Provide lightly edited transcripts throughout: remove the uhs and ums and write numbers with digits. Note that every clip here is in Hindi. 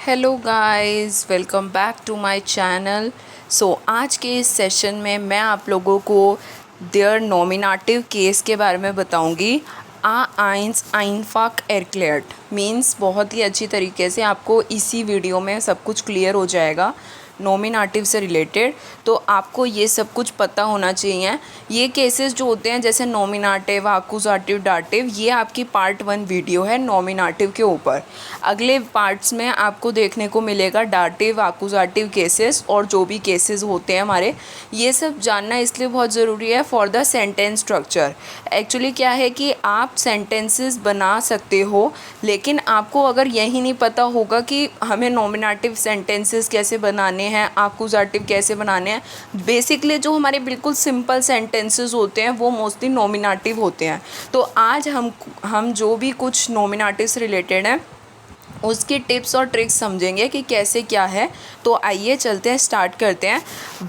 Hello guys, welcome back to my channel. आज के इस सेशन में मैं आप लोगों को देयर नॉमिनेटिव केस के बारे में बताऊंगी। आ आइंस आइनफाक एरक्लेयर्ट मीन्स बहुत ही अच्छी तरीके से आपको इसी वीडियो में सब कुछ क्लियर हो जाएगा नॉमिनेटिव से रिलेटेड। तो आपको ये सब कुछ पता होना चाहिए। ये केसेस जो होते हैं जैसे नॉमिनेटिव, आकुजाटिव, डाटिव, ये आपकी पार्ट 1 वीडियो है नॉमिनेटिव के ऊपर। अगले पार्ट्स में आपको देखने को मिलेगा डाटिव, आकुजाटिव केसेस और जो भी केसेस होते हैं हमारे, ये सब जानना इसलिए बहुत ज़रूरी है for the sentence structure. Actually क्या है कि आप सेंटेंसेस बना सकते हो, लेकिन आपको अगर यही नहीं पता होगा कि हमें नॉमिनेटिव सेंटेंसेस कैसे बनाने हैं, आकुजाटिव कैसे बनाने हैं, बेसिकली जो हमारे बिल्कुल सिंपल सेंटेंसेस होते हैं वो मोस्टली नॉमिनेटिव होते हैं। तो आज हम जो भी कुछ नॉमिनेटिव से रिलेटेड हैं उसकी टिप्स और ट्रिक्स समझेंगे कि कैसे क्या है। तो आइए चलते हैं, स्टार्ट करते हैं।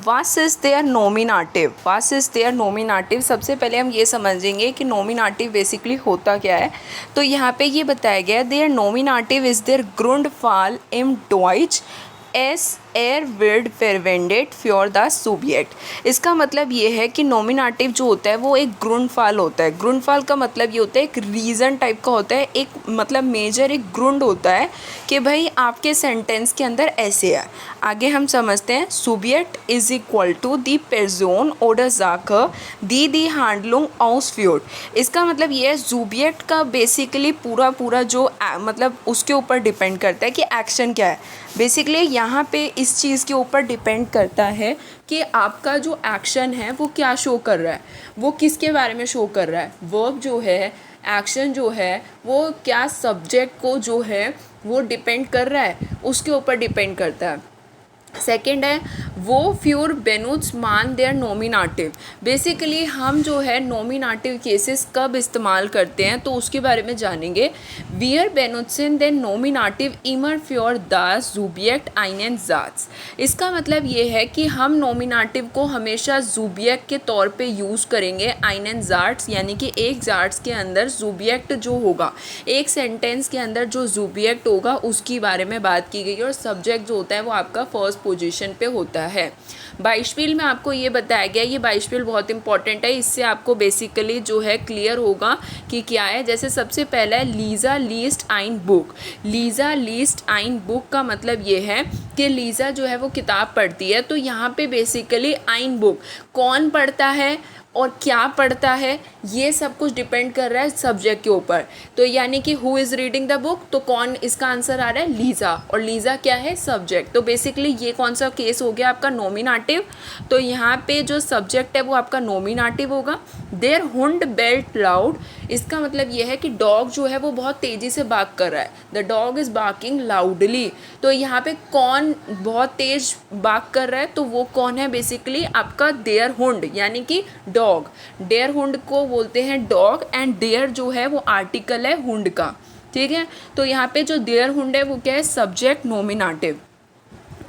What is their nominative? What is their nominative? सबसे पहले हम ये समझेंगे कि नॉमिनेटिव बेसिकली होता क्या है। तो यहाँ पे ये बताया गया है, देयर नॉमिनेटिव इज़ देयर ग्रुंडफॉल इम डॉइच एस एयर विड verwendet फ्योर द सुबिएक्ट। इसका मतलब ये है कि नॉमिनेटिव जो होता है वो एक ग्रुंडफॉल होता है। ग्रुंडफॉल का मतलब ये होता है एक रीज़न टाइप का होता है, एक मतलब मेजर एक ग्रुंड होता है कि भाई आपके सेंटेंस के अंदर ऐसे है। आगे हम समझते हैं। सुबिएक्ट इज इक्वल टू दी पर्सन ओडर जाकर दी हैंडलुंग ausführt। इसका मतलब ये है सुबिएक्ट का बेसिकली पूरा जो मतलब उसके ऊपर डिपेंड करता है कि एक्शन क्या है। बेसिकली यहाँ पे इस चीज़ के ऊपर डिपेंड करता है कि आपका जो एक्शन है वो क्या शो कर रहा है, वो किसके बारे में शो कर रहा है। वर्ब जो है, एक्शन जो है, वो क्या सब्जेक्ट को जो है वो डिपेंड कर रहा है, उसके ऊपर डिपेंड करता है। सेकेंड है वो फ्यूर बेनुट्स मान देयर नॉमिनेटिव। बेसिकली हम जो है नॉमिनेटिव केसेस कब इस्तेमाल करते हैं तो उसके बारे में जानेंगे। वियर बेनुट्सन देन नॉमिनेटिव इमर फ्योर द जुबियक्ट आइनन जाट्स। इसका मतलब ये है कि हम नॉमिनेटिव को हमेशा जुबियक्ट के तौर पे यूज़ करेंगे आइनन जाट्स, यानी कि एक जाट्स के अंदर जुबियक्ट जो होगा, एक सेंटेंस के अंदर जो जुबियक्ट होगा उसकी बारे में बात की गई है। और सब्जेक्ट जो होता है वो आपका फर्स्ट पोजीशन पे होता है। बाइशपिल में आपको ये बताया गया, ये बाइशपिल बहुत इंपॉर्टेंट है, इससे आपको बेसिकली जो है क्लियर होगा कि क्या है। जैसे सबसे पहला है लीज़ा लीस्ट आइन बुक। लीज़ा लीस्ट आइन बुक का मतलब ये है कि लीज़ा जो है वो किताब पढ़ती है। तो यहाँ पे बेसिकली आइन बुक कौन पढ़ता है और क्या पढ़ता है, ये सब कुछ डिपेंड कर रहा है सब्जेक्ट के ऊपर। तो यानी कि who is reading the book, तो कौन, इसका आंसर आ रहा है लीज़ा, और लीज़ा क्या है, सब्जेक्ट। तो बेसिकली ये कौन सा केस हो गया आपका, नॉमिनेटिव। तो यहाँ पे जो सब्जेक्ट है वो आपका नॉमिनेटिव होगा। देयर हुंड बेल्ट लाउड, इसका मतलब ये है कि डॉग जो है वो बहुत तेज़ी से बाक कर रहा है। The dog is barking loudly. तो यहाँ पे कौन बहुत तेज़ बाक कर रहा है, तो वो कौन है, बेसिकली आपका देयर हुंड, यानी कि डॉग। डेयर हुंड को बोलते हैं डॉग, एंड डेयर जो है वो आर्टिकल है हुंड का, ठीक है। तो यहाँ पे जो देयर हुंड है वो क्या है, सब्जेक्ट नॉमिनेटिव।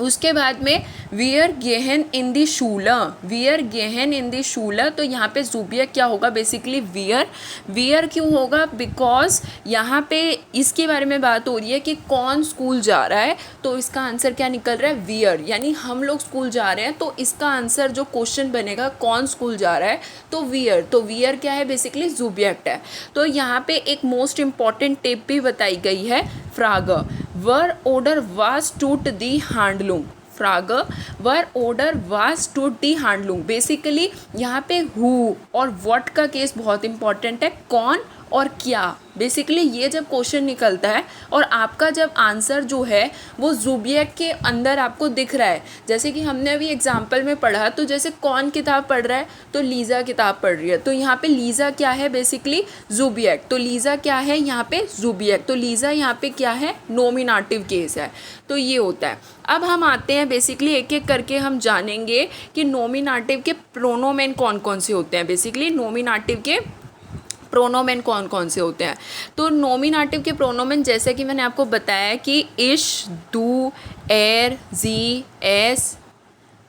उसके बाद में वियर गेहन इन दी शूला, वियर गेहन इन दी शूला, तो यहाँ पे जुबिया क्या होगा, बेसिकली वियर। वियर क्यों होगा, बिकॉज यहाँ पे इसके बारे में बात हो रही है कि कौन स्कूल जा रहा है। तो इसका आंसर क्या निकल रहा है, वियर, यानी हम लोग स्कूल जा रहे हैं। तो इसका आंसर जो क्वेश्चन बनेगा कौन स्कूल जा रहा है, तो वियर। तो वियर क्या है, बेसिकली जुबियक्ट है। तो यहाँ पे एक मोस्ट इंपॉर्टेंट टिप भी बताई गई है, फ्रागर वर ओडर वाज टूट दी हैंडलूम। फ्रागर वर ओडर वाज टूट दी हैंडलूम। बेसिकली यहाँ पे हु और व्हाट का केस बहुत इंपॉर्टेंट है, कौन और क्या। बेसिकली ये जब क्वेश्चन निकलता है और आपका जब आंसर जो है वो जुबियक्ट के अंदर आपको दिख रहा है, जैसे कि हमने अभी एग्जांपल में पढ़ा, तो जैसे कौन किताब पढ़ रहा है, तो लीज़ा किताब पढ़ रही है। तो यहाँ पे लीज़ा क्या है, बेसिकली जुबियक्ट। तो लीज़ा क्या है यहाँ पे, जुबियक्ट। तो लीज़ा यहाँ पे क्या है, नॉमिनेटिव केस है। तो ये होता है। अब हम आते हैं, बेसिकली एक एक करके हम जानेंगे कि नॉमिनेटिव के प्रोनोमेन कौन कौन से होते हैं। बेसिकली नॉमिनेटिव के प्रोनोमेन कौन कौन से होते हैं। तो नॉमिनेटिव के प्रोनोमेन जैसे कि मैंने आपको बताया कि इश, दू, एर, जी, एस,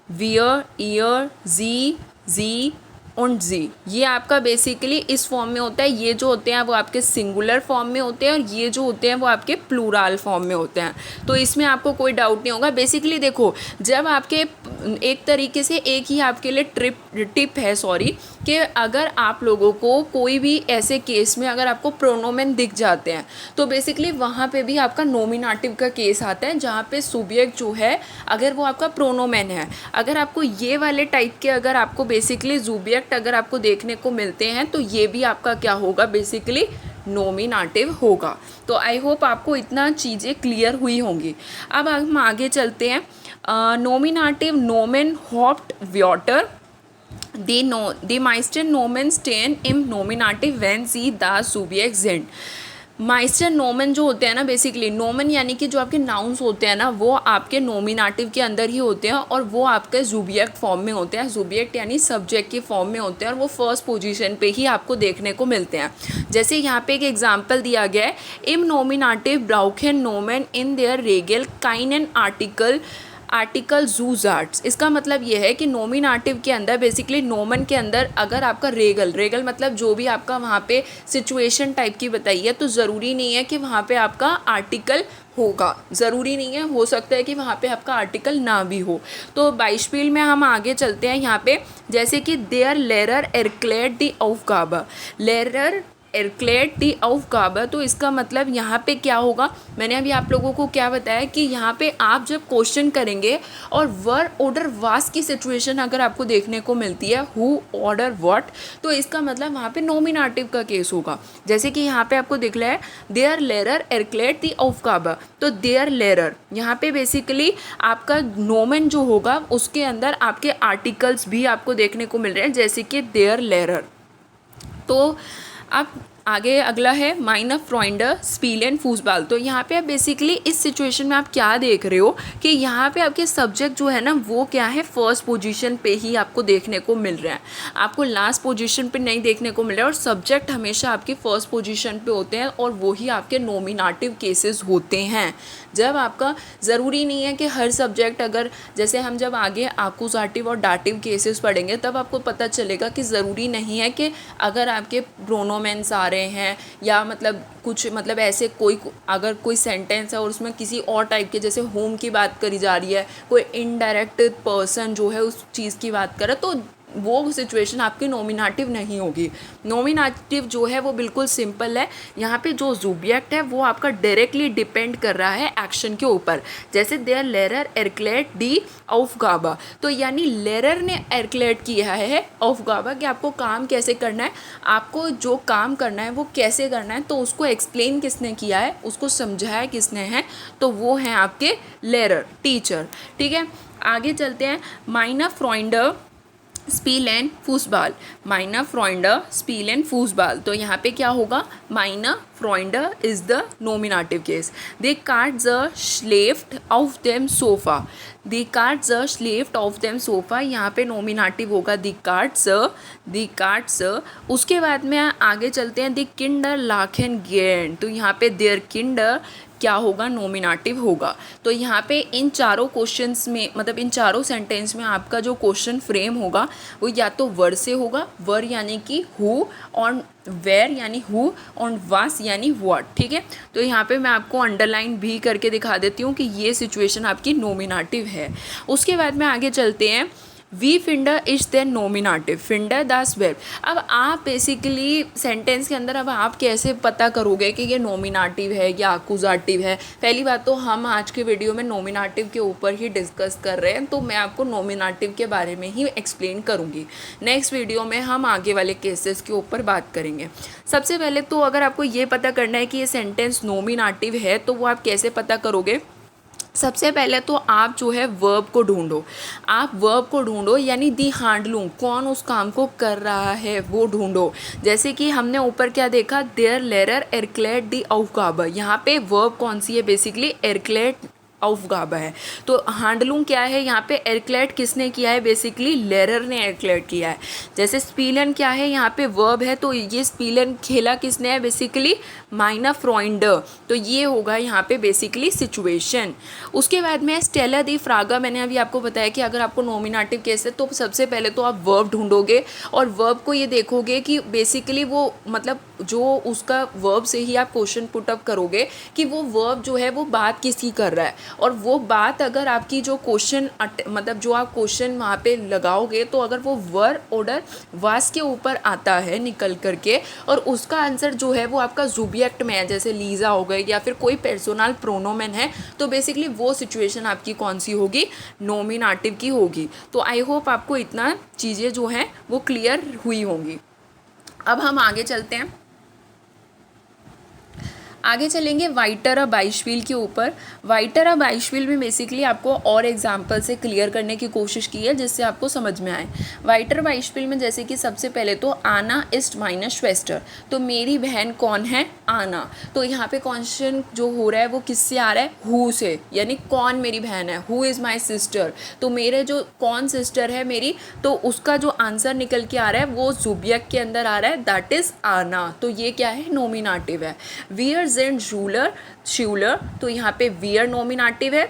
वियर, ईयर, जी, und sie, ये आपका बेसिकली इस फॉर्म में होता है। ये जो होते हैं वो आपके सिंगुलर फॉर्म में होते हैं और ये जो होते हैं वो आपके प्लूरल फॉर्म में होते हैं। तो इसमें आपको कोई डाउट नहीं होगा। बेसिकली देखो, जब आपके एक तरीके से एक ही आपके लिए टिप है कि अगर आप लोगों को कोई भी ऐसे केस में अगर आपको प्रोनोमेन दिख जाते हैं तो बेसिकली वहाँ पे भी आपका नोमिनेटिव का केस आता है, जहाँ पे सुब्जेक्ट जो है अगर वो आपका प्रोनोमेन है। अगर आपको ये वाले टाइप के अगर आपको बेसिकली सुब्जेक्ट अगर आपको देखने को मिलते हैं तो ये भी आपका क्या होगा, बेसिकली नोमिनेटिव होगा। तो आई होप आपको इतना चीज़ें क्लियर हुई होंगी। अब हम आगे चलते हैं। Nominative नोमेन हॉप्ट व्योटर die meisten Nomen stehen im Nominativ, wenn sie das Subjekt sind। माइस्टर Noman जो होते हैं ना, बेसिकली नोमन यानी कि जो आपके नाउन्स होते हैं ना वो आपके नोमिनेटिव के अंदर ही होते हैं और वो आपके सुब्जेक्ट फॉर्म में होते हैं। सुब्जेक्ट यानी सब्जेक्ट के फॉर्म में होते हैं और वो फर्स्ट पोजीशन पे ही आपको देखने को मिलते हैं। जैसे यहाँ पे एक एग्जांपल दिया गया है, इम नोमिनेटिव ब्राउकेन नोमन इन देयर रेगल काइनन आर्टिकल जूजार्ट्स। इसका मतलब ये है कि नोमिनेटिव के अंदर बेसिकली नोमन के अंदर अगर आपका रेगल मतलब जो भी आपका वहाँ पे सिचुएशन टाइप की बताई है, तो ज़रूरी नहीं है कि वहाँ पे आपका आर्टिकल होगा, ज़रूरी नहीं है, हो सकता है कि वहाँ पे आपका आर्टिकल ना भी हो। तो बाइस्पिल में हम आगे चलते हैं यहाँ पे, जैसे कि देयर लेरर एरक्लेट दी aufgabe, लेरर एरक्लेट दी aufgabe। तो इसका मतलब यहाँ पे क्या होगा, मैंने अभी आप लोगों को क्या बताया कि यहाँ पे आप जब क्वेश्चन करेंगे और वर ऑर्डर वास की सिचुएशन अगर आपको देखने को मिलती है, हु ऑर्डर व्हाट, तो इसका मतलब वहाँ पे नोमिनेटिव का केस होगा। जैसे कि यहाँ पे आपको दिख रहा है देयर लेरर एरक्लेट दी aufgabe, तो देयर लेरर यहाँ पे बेसिकली आपका नोमेन जो होगा उसके अंदर आपके आर्टिकल्स भी आपको देखने को मिल रहे हैं, जैसे कि देयर लेरर। तो अब आगे अगला है माइनर फ्रॉइंडर स्पीलेन फूसबाल। तो यहाँ पे आप बेसिकली इस सिचुएशन में आप क्या देख रहे हो कि यहाँ पे आपके सब्जेक्ट जो है ना वो क्या है, फर्स्ट पोजीशन पे ही आपको देखने को मिल रहा है, आपको लास्ट पोजीशन पे नहीं देखने को मिल रहा है। और सब्जेक्ट हमेशा आपकी फर्स्ट पोजीशन पे होते हैं और वही आपके नोमिनेटिव केसेस होते हैं। जब आपका ज़रूरी नहीं है कि हर सब्जेक्ट, अगर जैसे हम जब आगे आकुजाटिव और डाटिव केसेस पढ़ेंगे तब आपको पता चलेगा कि ज़रूरी नहीं है कि अगर आपके प्रोनोमेंस आ रहे हैं या मतलब कुछ मतलब ऐसे कोई अगर कोई सेंटेंस है और उसमें किसी और टाइप के, जैसे होम की बात करी जा रही है, कोई इनडायरेक्ट पर्सन जो है उस चीज़ की बात करे, तो वो सिचुएशन आपकी नोमिनेटिव नहीं होगी। नोमिनेटिव जो है वो बिल्कुल सिंपल है, यहाँ पे जो सुब्जेक्ट है वो आपका डायरेक्टली डिपेंड कर रहा है एक्शन के ऊपर। जैसे देयर लेरर एरक्लेट दी aufgabe, तो यानी लेरर ने एरक्लेट किया है aufgabe कि आपको काम कैसे करना है, आपको जो काम करना है वो कैसे करना है, तो उसको एक्सप्लेन किसने किया है, उसको समझाया किसने है, तो वो हैं आपके लेरर, टीचर। ठीक है, आगे चलते हैं। माइनर फ्रॉइंडर स्पीलेन फूसबाल, माइनर फ्रॉइंडर स्पीलेन फूसबाल। तो यहाँ पे क्या होगा, माइनर फ्रॉइंडर इज द नोमिनेटिव केस। दे काट द स्लेफ्ट ऑफ देम सोफा, दे काट द स्लेफ्ट ऑफ देम सोफा, यहाँ पे नोमिनेटिव होगा दी काट्स। उसके बाद में आगे चलते हैं, दी किंडर लाखेन गेन। तो यहाँ पे देयर किंडर क्या होगा, नोमिनेटिव होगा। तो यहाँ पे इन चारों क्वेश्चंस में मतलब इन चारों सेंटेंस में आपका जो क्वेश्चन फ्रेम होगा वो या तो वर से होगा, वर यानी कि हु, और वेयर यानी हु, और वास यानी व्हाट। ठीक है, तो यहाँ पे मैं आपको अंडरलाइन भी करके दिखा देती हूँ कि ये सिचुएशन आपकी नोमिनेटिव है। उसके बाद में आगे चलते हैं, we finder is then nominative, finder दास वर्ब। अब आप बेसिकली सेंटेंस के अंदर अब आप कैसे पता करोगे कि ये नोमिनेटिव है या अक्यूजाटिव है। पहली बात तो हम आज के वीडियो में नोमिनेटिव के ऊपर ही डिस्कस कर रहे हैं, तो मैं आपको नोमिनेटिव के बारे में ही एक्सप्लेन करूँगी। नेक्स्ट वीडियो में हम आगे वाले केसेस के ऊपर बात करेंगे। सबसे पहले तो अगर आपको ये पता करना है कि ये सेंटेंस नोमिनेटिव है तो वो आप कैसे पता करोगे। सबसे पहले तो आप जो है वर्ब को ढूंढो, आप वर्ब को ढूंढो यानी दी हैंडलूम, कौन उस काम को कर रहा है वो ढूंढो। जैसे कि हमने ऊपर क्या देखा, देयर लेरर एरक्लेट दी aufgabe, यहाँ पे वर्ब कौन सी है, बेसिकली एरक्लेट Aufgabe है। तो हैंडलूम क्या है, यहाँ पे एरक्लेट किसने किया है, बेसिकली लेरर ने एरक्लेट किया है। जैसे स्पीलन क्या है, यहाँ पे वर्ब है, तो ये स्पीलन खेला किसने है, बेसिकली माइना फ्रॉइंडर। तो ये होगा यहाँ पे बेसिकली सिचुएशन। उसके बाद में स्टेला दी फ्रागा, मैंने अभी आपको बताया कि अगर आपको नॉमिनेटिव केस है तो सबसे पहले तो आप वर्ब ढूंढोगे और वर्ब को ये देखोगे कि बेसिकली वो मतलब जो उसका वर्ब से ही आप क्वेश्चन पुट अप करोगे कि वो वर्ब जो है वो बात किसकी कर रहा है, और वो बात अगर आपकी जो क्वेश्चन मतलब जो आप क्वेश्चन वहाँ पे लगाओगे तो अगर वो वर्ब ऑर्डर वास के ऊपर आता है निकल करके और उसका आंसर जो है वो आपका जुबियक्ट में है, जैसे लीजा हो गई या फिर कोई पर्सनल प्रोनोमेन है, तो बेसिकली वो सिचुएशन आपकी कौन सी होगी, नॉमिनेटिव की होगी। तो आई होप आपको इतना चीज़ें जो हैं वो क्लियर हुई होंगी। अब हम आगे चलते हैं, आगे चलेंगे वाइटर अ बाइशवील के ऊपर। वाइटर अ बाइशवील में बेसिकली आपको और एग्जाम्पल से क्लियर करने की कोशिश की है जिससे आपको समझ में आए। वाइटर बाइशवील में जैसे कि सबसे पहले तो आना इस्ट माइनस श्वेस्टर, तो मेरी बहन कौन है, आना। तो यहाँ पे क्वेश्चन जो हो रहा है वो किससे आ रहा है, हु से, यानी कौन मेरी बहन है, हु इज़ माई सिस्टर। तो मेरे जो कौन सिस्टर है मेरी, तो उसका जो आंसर निकल के आ रहा है वो जुबियक के अंदर आ रहा है, दैट इज़ आना। तो ये क्या है, नॉमिनेटिव है। वियर एंड जूलर श्यूलर, तो यहाँ पे वियर नॉमिनेटिव है।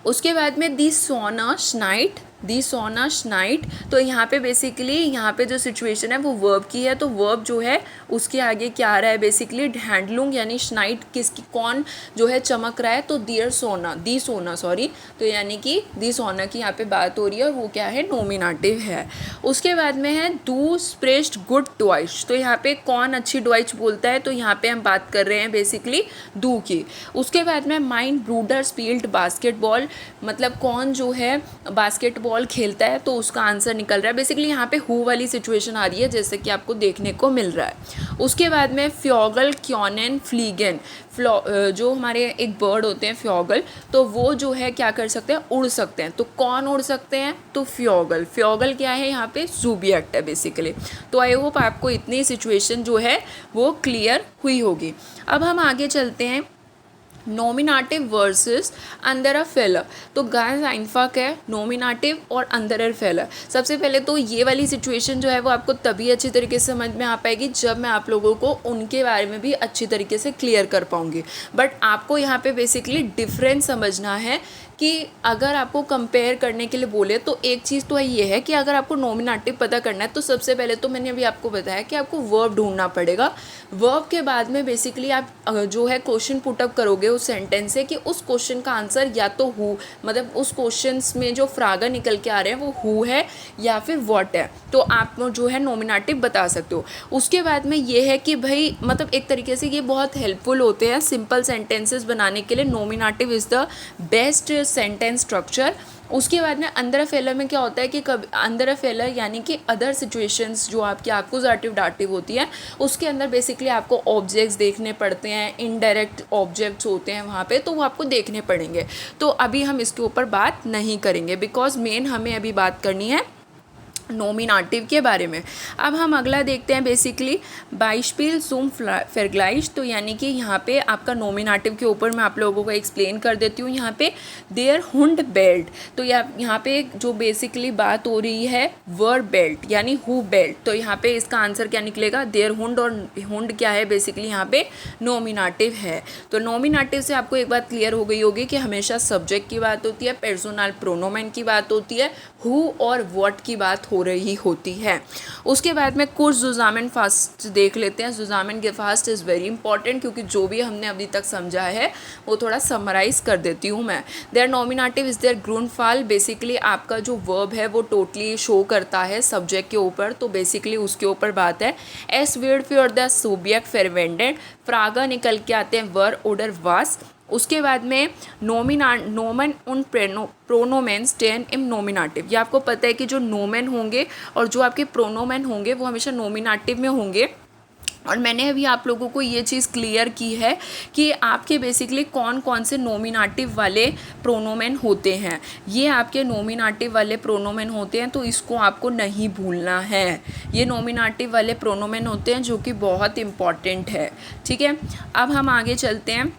उसके बाद में दी सोना स्नाइट, दी सोना स्नाइट, तो यहाँ पे बेसिकली यहाँ पे जो सिचुएशन है वो वर्ब की है, तो वर्ब जो है उसके आगे क्या आ रहा है, बेसिकली हैंडलूंग यानी स्नाइट किसकी, कौन जो है चमक रहा है, तो दियर सोना, दी सोना सॉरी, तो यानी कि दी सोना की यहाँ पे बात हो रही है और वो क्या है, नॉमिनेटिव है। उसके बाद में है दू स्प्रेस्ट गुड डॉइच, तो यहाँ पे कौन अच्छी डॉइच बोलता है, तो यहाँ पे हम बात कर रहे हैं बेसिकली दू की। उसके बाद में माइन ब्रूडर स्पील्ड बास्केटबॉल, मतलब कौन जो है बास्केटबॉल खेलता है, तो उसका आंसर निकल रहा है। बेसिकली यहाँ पे हु वाली सिचुएशन आ रही है जैसे कि आपको देखने को मिल रहा है। उसके बाद में फ्योगल क्योनेन फ्लीगन, जो हमारे एक बर्ड होते हैं फ्योगल, तो वो जो है क्या कर सकते हैं, उड़ सकते हैं। तो कौन उड़ सकते हैं, तो फ्योगल। फ्योगल क्या है, यहाँ पे सुबियक्ट है बेसिकली। तो आई होप आपको इतनी सिचुएशन जो है वो क्लियर हुई होगी। अब हम आगे चलते हैं, nominative versus under a failure. तो गाइस आइनफक है नॉमिनेटिव और अंडर अ फेलर। सबसे पहले तो ये वाली सिचुएशन जो है वो आपको तभी अच्छी तरीके से समझ में आ पाएगी जब मैं आप लोगों को उनके बारे में भी अच्छी तरीके से क्लियर कर पाऊंगी। बट आपको यहाँ पे बेसिकली डिफरेंस समझना है कि अगर आपको कंपेयर करने के लिए बोले तो एक चीज़ तो ये है कि अगर आपको नॉमिनेटिव पता करना है तो सबसे पहले तो मैंने अभी आपको बताया कि आपको वर्ब ढूंढना पड़ेगा। वर्ब के बाद में बेसिकली आप जो है क्वेश्चन पुटअप करोगे उस सेंटेंस से कि उस क्वेश्चन का आंसर या तो हु, मतलब उस क्वेश्चन में जो फ्रागा निकल के आ रहे हैं वो हु है या फिर व्हाट है, तो आप जो है नॉमिनेटिव बता सकते हो। उसके बाद में ये है कि भाई मतलब एक तरीके से ये बहुत हेल्पफुल होते हैं सिंपल सेंटेंसेस बनाने के लिए। Nominative is the best sentence structure. उसके बाद में अंडर अ फेलर में क्या होता है कि कभी अंडर अ फेलर यानी कि अदर सिचुएशंस जो आपकी एक्यूजेटिव डाटिव होती है उसके अंदर बेसिकली आपको ऑब्जेक्ट्स देखने पड़ते हैं, इनडायरेक्ट ऑब्जेक्ट्स होते हैं वहाँ पे, तो वो आपको देखने पड़ेंगे। तो अभी हम इसके ऊपर बात नहीं करेंगे बिकॉज मेन हमें अभी बात करनी है नॉमिनेटिव के बारे में। अब हम अगला देखते हैं बेसिकली बाइशपील सुम फेरग्लाइश, तो यानी कि यहाँ पे आपका नॉमिनेटिव के ऊपर मैं आप लोगों को एक्सप्लेन कर देती हूँ। यहाँ पे देयर हुंड बेल्ट, तो यहाँ पे जो बेसिकली बात हो रही है वर बेल्ट यानी हु बेल्ट, तो यहाँ पे इसका आंसर क्या निकलेगा, देयर हुंड, और हुंड क्या है बेसिकली यहाँ पे नॉमिनेटिव है। तो नॉमिनेटिव से आपको एक बात क्लियर हो गई होगी कि हमेशा सब्जेक्ट की बात होती है, पर्सनल प्रोनोमेन की बात होती है, हु और व्हाट की बात हो रही होती है। उसके बाद में कुछ जुजामिन फास्ट देख लेते हैं। जुजामिन के फास्ट इज़ वेरी इंपॉर्टेंट क्योंकि जो भी हमने अभी तक समझा है वो थोड़ा समराइज कर देती हूँ मैं। देयर नॉमिनेटिव इज़ देयर ग्रुनफाल, बेसिकली आपका जो वर्ब है वो टोटली शो करता है सब्जेक्ट के ऊपर, तो बेसिकली उसके ऊपर बात है। एस वर्ड फॉर द सुबियक्ट फेरवेंडेड, फ्रागा निकल के आते हैं वर ऑर्डर वास। उसके बाद में नोमन उन प्रोनोमेन्स टेन इम नॉमिनेटिव, ये आपको पता है कि जो नोमेन होंगे और जो आपके प्रोनोमेन होंगे वो हमेशा नॉमिनेटिव में होंगे। और मैंने अभी आप लोगों को ये चीज़ क्लियर की है कि आपके बेसिकली कौन कौन से नॉमिनेटिव वाले प्रोनोमेन होते हैं। ये आपके नॉमिनेटिव वाले प्रोनोमेन होते हैं, तो इसको आपको नहीं भूलना है। ये नॉमिनेटिव वाले प्रोनोमेन होते हैं जो कि बहुत इम्पॉर्टेंट है, ठीक है। अब हम आगे चलते हैं।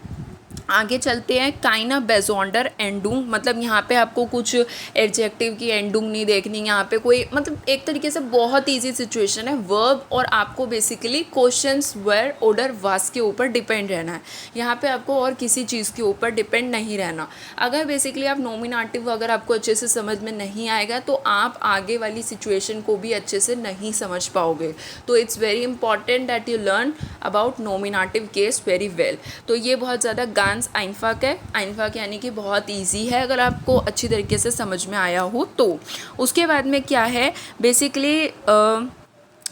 आगे चलते हैं काइना बेजोंडर एंडुंग, मतलब यहाँ पे आपको कुछ एडजेक्टिव की एंडुंग नहीं देखनी, यहाँ पे कोई मतलब एक तरीके से बहुत इजी सिचुएशन है, वर्ब और आपको बेसिकली क्वेश्चंस वेयर ऑर्डर वास के ऊपर डिपेंड रहना है। यहाँ पे आपको और किसी चीज़ के ऊपर डिपेंड नहीं रहना। अगर बेसिकली आप नॉमिनेटिव अगर आपको अच्छे से समझ में नहीं आएगा तो आप आगे वाली सिचुएशन को भी अच्छे से नहीं समझ पाओगे। तो it's very important that you learn about nominative case very well. तो ये बहुत ज़्यादा गांस आइनफाक है, आइनफाक यानी कि बहुत इजी है अगर आपको अच्छी तरीके से समझ में आया हो तो। उसके बाद में क्या है बेसिकली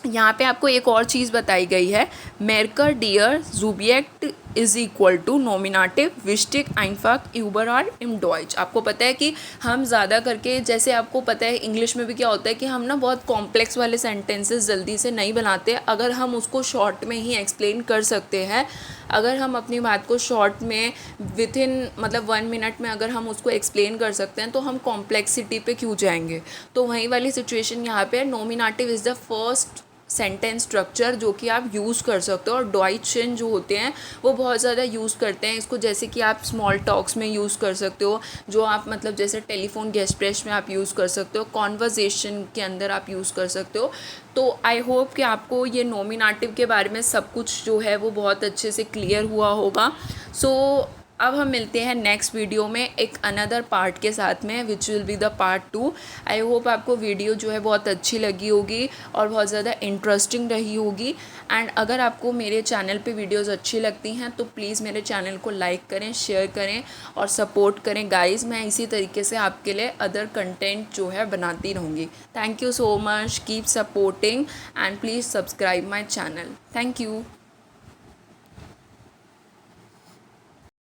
यहाँ पे आपको एक और चीज़ बताई गई है, मेरकर डियर जुबियक्ट इज इक्वल टू नॉमिनेटिव विस्टिक आइनफाक यूबर आर इम डॉइच। आपको पता है कि हम ज़्यादा करके, जैसे आपको पता है इंग्लिश में भी क्या होता है कि हम ना बहुत कॉम्प्लेक्स वाले सेंटेंसेस जल्दी से नहीं बनाते, अगर हम उसको शॉर्ट में ही एक्सप्लेन कर सकते हैं, अगर हम अपनी बात को शॉर्ट में विथ इन मतलब 1 मिनट में अगर हम उसको एक्सप्लेन कर सकते हैं तो हम कॉम्प्लेक्सिटी पे क्यों जाएंगे। तो वही वाली सिचुएशन यहाँ पे nominative is the first sentence structure जो कि आप यूज़ कर सकते हो, और डॉइचन जो होते हैं वो बहुत ज़्यादा यूज़ करते हैं इसको, जैसे कि आप स्मॉल टॉक्स में यूज़ कर सकते हो, जो आप मतलब जैसे टेलीफोन गेस्प्रेस में आप यूज़ कर सकते हो, कॉन्वर्जेशन के अंदर आप यूज़ कर सकते हो। तो आई होप कि आपको ये नॉमिनेटिव के बारे में सब कुछ जो है वो बहुत अच्छे से क्लियर हुआ होगा। सो अब हम मिलते हैं नेक्स्ट वीडियो में एक अनदर पार्ट के साथ में, which will be the part 2। I hope आपको वीडियो जो है बहुत अच्छी लगी होगी और बहुत ज़्यादा इंटरेस्टिंग रही होगी। एंड अगर आपको मेरे चैनल पे वीडियोस अच्छी लगती हैं तो प्लीज़ मेरे चैनल को लाइक करें, शेयर करें और सपोर्ट करें गाइज़। मैं इसी तरीके से आपके लिए अदर कंटेंट जो है बनाती रहूँगी। Thank you so much, keep supporting and please subscribe my channel. Thank you.